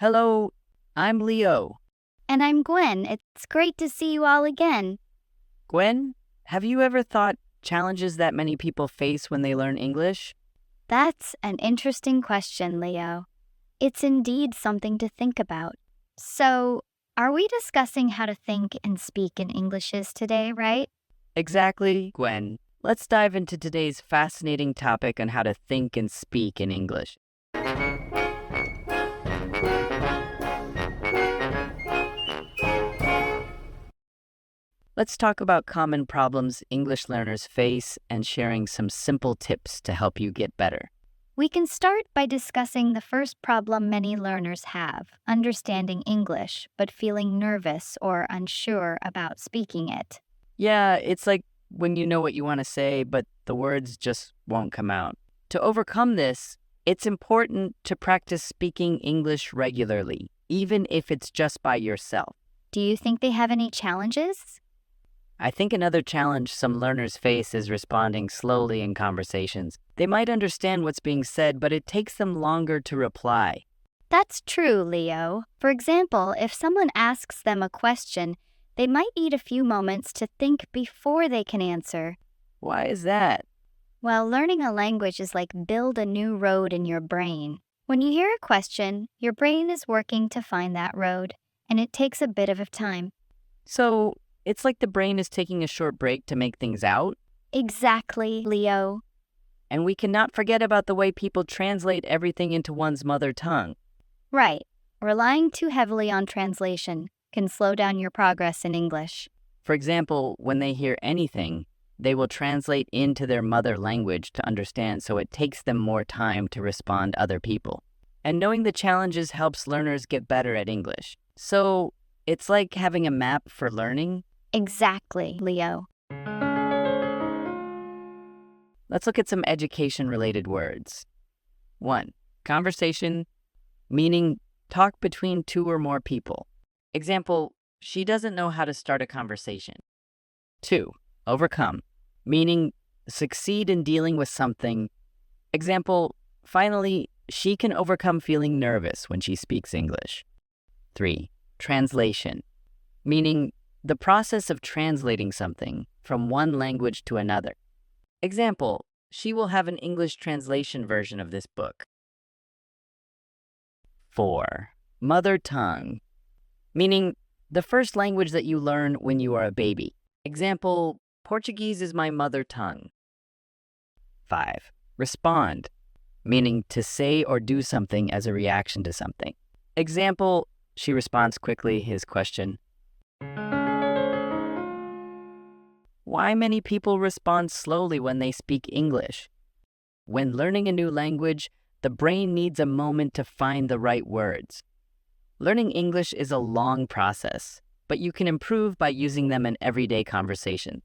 Hello, I'm Leo. And I'm Gwen. It's great to see you all again. Gwen, have you ever thought challenges that many people face when they learn English? That's an interesting question, Leo. It's indeed something to think about. So, are we discussing how to think and speak in Englishes today, right? Exactly, Gwen. Let's dive into today's fascinating topic on how to think and speak in English. Let's talk about common problems English learners face and sharing some simple tips to help you get better. We can start by discussing the first problem many learners have, understanding English, but feeling nervous or unsure about speaking it. Yeah, it's like when you know what you want to say, but the words just won't come out. To overcome this, it's important to practice speaking English regularly, even if it's just by yourself. Do you think they have any challenges? I think another challenge some learners face is responding slowly in conversations. They might understand what's being said, but it takes them longer to reply. That's true, Leo. For example, if someone asks them a question, they might need a few moments to think before they can answer. Why is that? Well, learning a language is like build a new road in your brain. When you hear a question, your brain is working to find that road, and it takes a bit of time. So, it's like the brain is taking a short break to make things out. Exactly, Leo. And we cannot forget about the way people translate everything into one's mother tongue. Right. Relying too heavily on translation can slow down your progress in English. For example, when they hear anything, they will translate into their mother language to understand, so it takes them more time to respond to other people. And knowing the challenges helps learners get better at English. So, it's like having a map for learning. Exactly, Leo. Let's look at some education-related words. 1. Conversation, meaning talk between two or more people. Example, she doesn't know how to start a conversation. 2. Overcome, meaning succeed in dealing with something. Example, finally, she can overcome feeling nervous when she speaks English. 3. Translation, meaning the process of translating something from one language to another. Example, she will have an English translation version of this book. 4. Mother tongue, meaning the first language that you learn when you are a baby. Example, Portuguese is my mother tongue. 5. Respond, meaning to say or do something as a reaction to something. Example, she responds quickly his question. Why many people respond slowly when they speak English? When learning a new language, the brain needs a moment to find the right words. Learning English is a long process, but you can improve by using them in everyday conversation.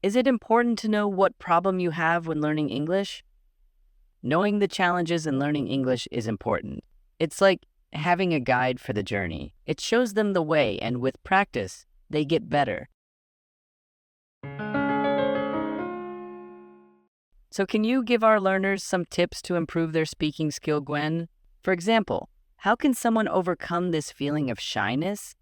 Is it important to know what problem you have when learning English? Knowing the challenges in learning English is important. It's like having a guide for the journey. It shows them the way, and with practice, they get better. So can you give our learners some tips to improve their speaking skill, Gwen? For example, how can someone overcome this feeling of shyness?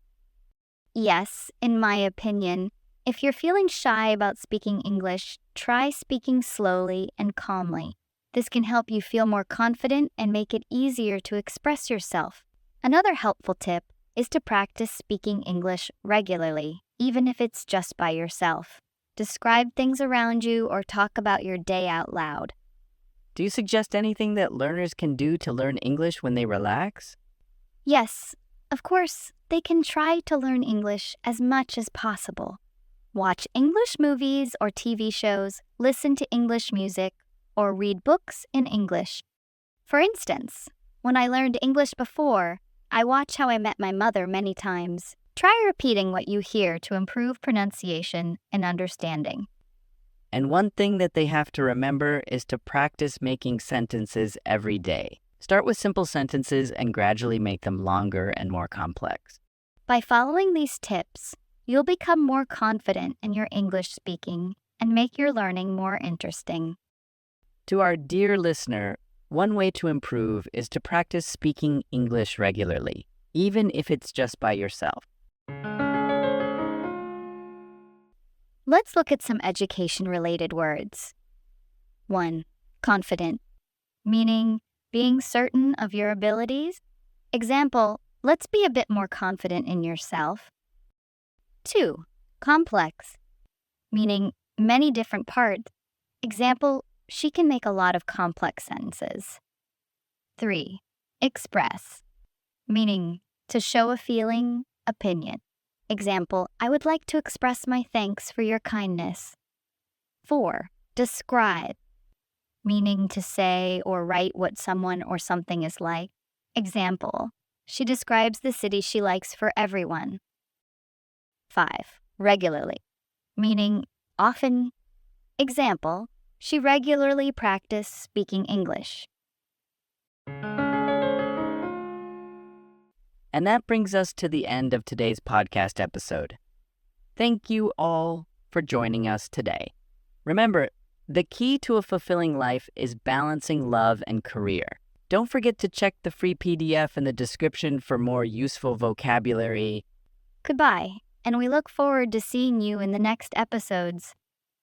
Yes, in my opinion, if you're feeling shy about speaking English, try speaking slowly and calmly. This can help you feel more confident and make it easier to express yourself. Another helpful tip is to practice speaking English regularly, even if it's just by yourself. Describe things around you or talk about your day out loud. Do you suggest anything that learners can do to learn English when they relax? Yes, of course, they can try to learn English as much as possible. Watch English movies or TV shows, listen to English music, or read books in English. For instance, when I learned English before, I watch How I Met My Mother many times. Try repeating what you hear to improve pronunciation and understanding. And one thing that they have to remember is to practice making sentences every day. Start with simple sentences and gradually make them longer and more complex. By following these tips, you'll become more confident in your English speaking and make your learning more interesting. To our dear listener, One way to improve is to practice speaking English regularly, even if it's just by yourself. Let's look at some education-related words. 1. Confident, meaning being certain of your abilities. Example, let's be a bit more confident in yourself. 2. Complex, meaning many different parts. Example, she can make a lot of complex sentences. 3. Express, meaning to show a feeling, opinion. Example, I would like to express my thanks for your kindness. 4. Describe, meaning to say or write what someone or something is like. Example, she describes the city she likes for everyone. 5. Regularly, meaning often. Example, she regularly practiced speaking English. And that brings us to the end of today's podcast episode. Thank you all for joining us today. Remember, the key to a fulfilling life is balancing love and career. Don't forget to check the free PDF in the description for more useful vocabulary. Goodbye, and we look forward to seeing you in the next episodes.